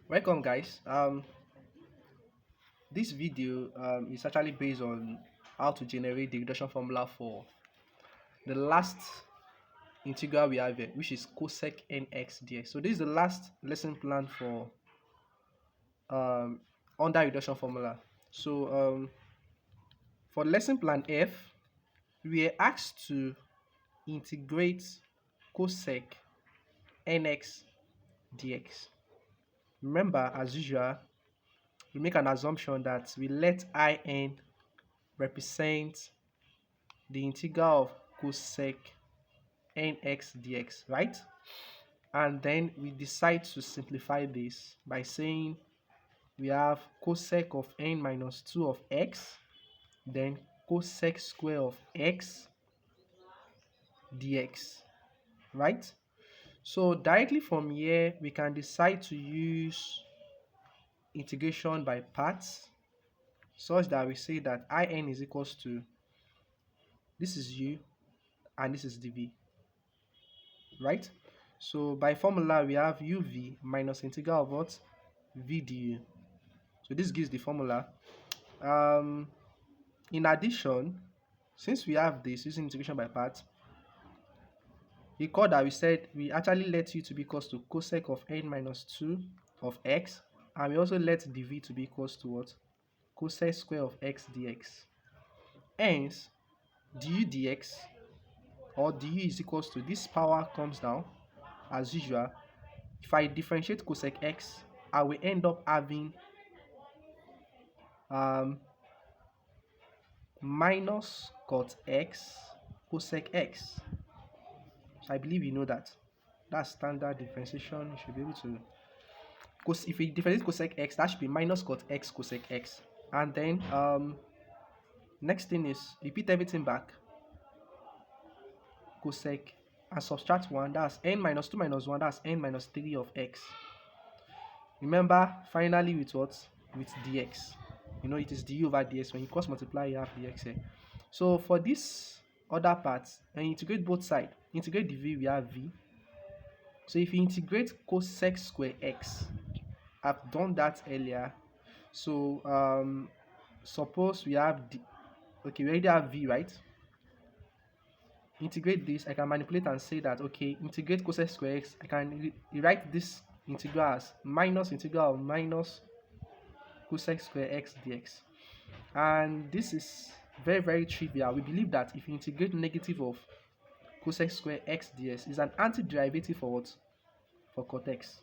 Welcome, guys. This video is actually based on how to generate the reduction formula for the last integral we have here, which is cosec nx dx. So this is the last lesson plan for under reduction formula. So for lesson plan F, we are asked to integrate cosec nx dx. Remember, as usual, we make an assumption that we let in represent the integral of cosec nx dx, right? And then we decide to simplify this by saying we have cosec of n minus 2 of x, then cosec square of x dx, right? So directly from here, we can decide to use integration by parts such that we say that in is equals to, this is u and this is dv, right? So by formula, we have uv minus integral of what? V du. So this gives the formula. In addition, since we have this using integration by parts, recall that we said we actually let u to be equals to cosec of n minus 2 of x, and we also let dv to be equals to what? Cosec square of x dx. Hence, du dx or du is equals to, this power comes down as usual. If I differentiate cosec x, I will end up having minus cot x cosec x. So I believe you know that. That's standard differentiation. You should be able to, because if we differentiate cosec x, that should be minus cot x cosec x. And then next thing is repeat everything back. Cosec and subtract 1, that's n minus 2 minus 1, that's n minus 3 of x. Remember, finally with what? With dx. You know, it is du over dx. When you cross multiply, you have dx here. So for this other part, and integrate both sides, integrate dv, we have v. So if you integrate cosec square x, I've done that earlier. So suppose we have okay, we already have v, right? Integrate this, I can manipulate and say that, okay, integrate cosec square x, I can rewrite this integral as minus integral of minus cosec square x dx. And this is very trivial. We believe that if you integrate negative of cosec square x ds is an antiderivative for what? For cot x.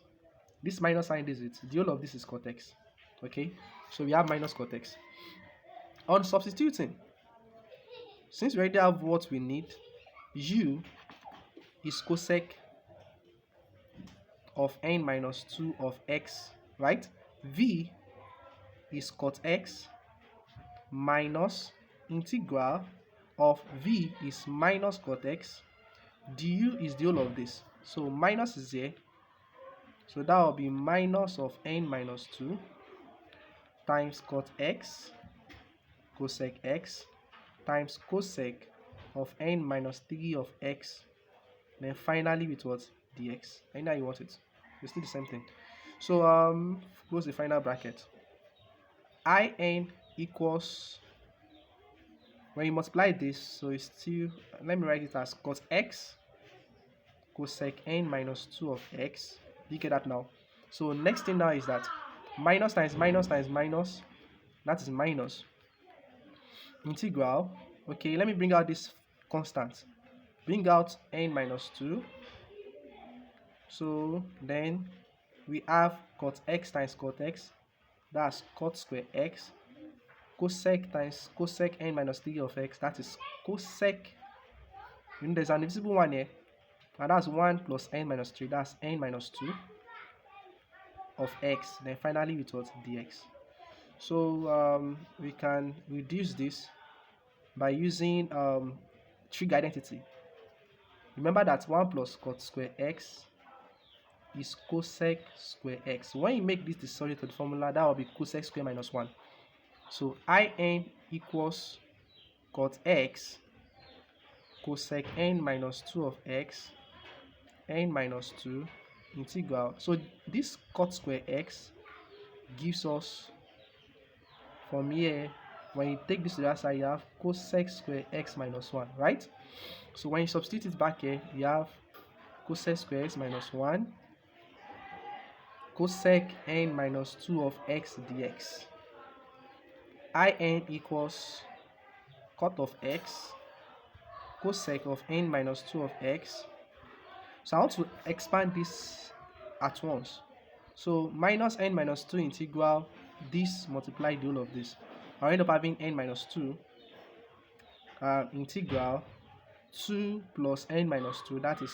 This minus sign is it. The whole of this is cot x. Okay, so we have minus cot x. On substituting, since we already have what we need, u is cosec of n minus 2 of x, right? V is cot x minus integral of v is minus cot x, du is the whole of this. So minus is here. So that will be minus of n minus 2 times cot x cosec x times cosec of n minus 3 of x, then finally with what? Dx. I know you want it. It's still the same thing. So close the final bracket. In equals, when you multiply this, so it's still, let me write it as cot x cosec n minus 2 of x. You get that now? So next thing now is that minus times minus times minus, that is minus integral. Okay, let me bring out this constant. Bring out n minus 2. So then we have cot x times cot x, that's cot square x, cosec times cosec n minus 3 of x, that is cosec, you know there's an invisible one here, and that's 1 plus n minus 3, that's n minus 2 of x, then finally with what? Dx. So we can reduce this by using trig identity. Remember that 1 plus cot square x is cosec square x. When you make this the solution to the formula, that will be cosec square minus 1. So in equals cot x cosec n minus 2 of x, n minus 2 integral. So this cot square x gives us, from here, when you take this to the other side, you have cosec square x minus 1, right? So when you substitute it back here, you have cosec square x minus 1 cosec n minus 2 of x dx. In equals cot of x cosec of n minus 2 of x. So I want to expand this at once. So minus n minus 2 integral this multiply the whole of this. I'll end up having n minus 2 integral 2 plus n minus 2, that is,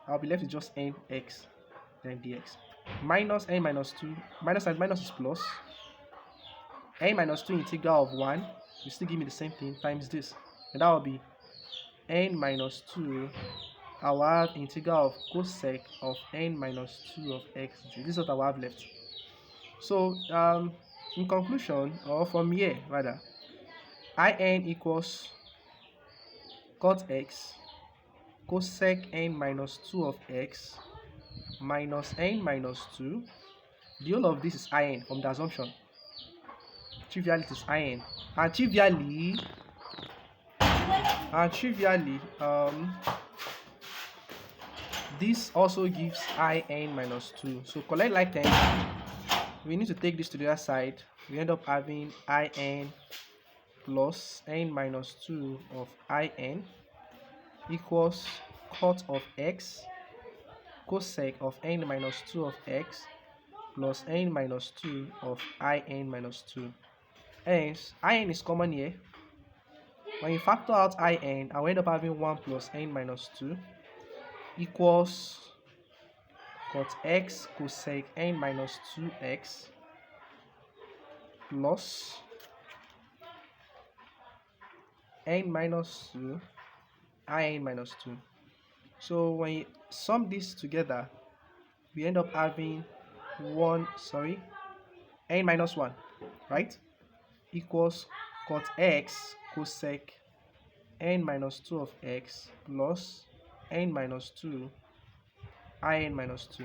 I'll be left with just nx then dx. Minus n minus 2, minus and minus is plus, n minus 2 integral of 1 will still give me the same thing times this, and that will be n minus 2. I will have integral of cosec of n minus 2 of x. This is what I will have left. So in conclusion, or from here rather, in equals cot x cosec n minus 2 of x minus n minus 2. The whole of this is in from the assumption. Trivially it is in, and trivially this also gives in minus 2. So collect like 10, we need to take this to the other side. We end up having in plus n minus 2 of in equals cot of x cosec of n minus 2 of x plus n minus 2 of in minus 2. Hence, in is common here. When you factor out in, I will end up having 1 plus n minus 2 equals cot x cosec n minus 2x plus n minus 2 in minus 2. So when you sum this together, we end up having n minus 1, right, equals cot x cosec n minus 2 of x plus n minus 2 in minus 2.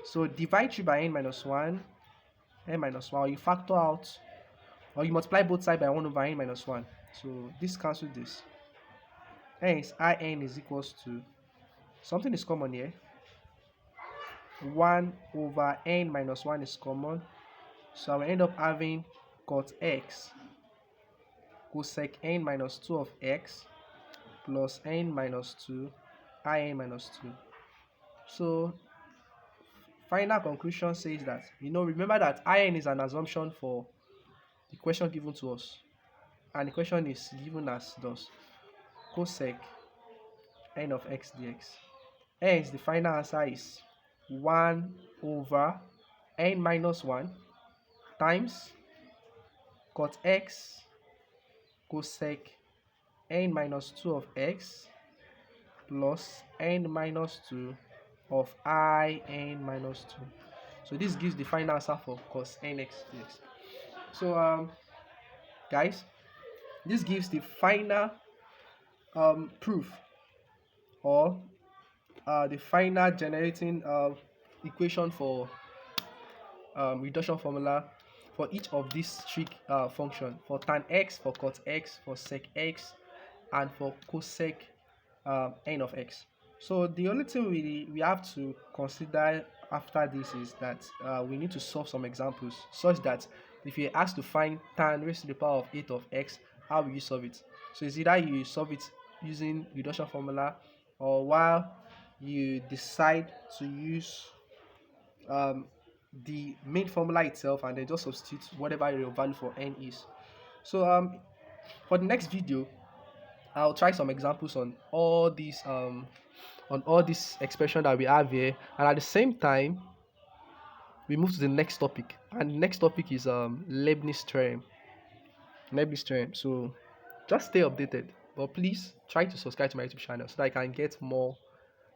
So divide through by n minus 1, or you factor out, or you multiply both sides by 1 over n minus 1. So this cancels this. Hence in is equals to, something is common here, 1 over n minus 1 is common. So I will end up having cot x cosec n minus 2 of x plus n minus 2 in minus 2. So final conclusion says that, remember that in is an assumption for the question given to us, and the question is given as thus: cosec n of x dx. Hence the final answer is 1 over n minus 1 times cot x cosec n minus 2 of x plus n minus 2 of in minus 2. So this gives the final answer for cos nx dx. So guys, this gives the final proof, or the final generating equation for reduction formula for each of these three functions, for tan x, for cot x, for sec x, and for cosec n of x. So the only thing we have to consider after this is that we need to solve some examples, such that if you're asked to find tan raised to the power of 8 of x, how will you solve it? So it's either you solve it using reduction formula, or while you decide to use the main formula itself and then just substitute whatever your value for n is. So for the next video, I'll try some examples on all these expression that we have here, and at the same time we move to the next topic, and the next topic is Leibniz theorem. So just stay updated, but please try to subscribe to my YouTube channel so that I can get more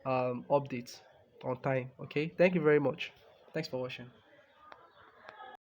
updates on time. Okay, thank you very much. Thanks for watching.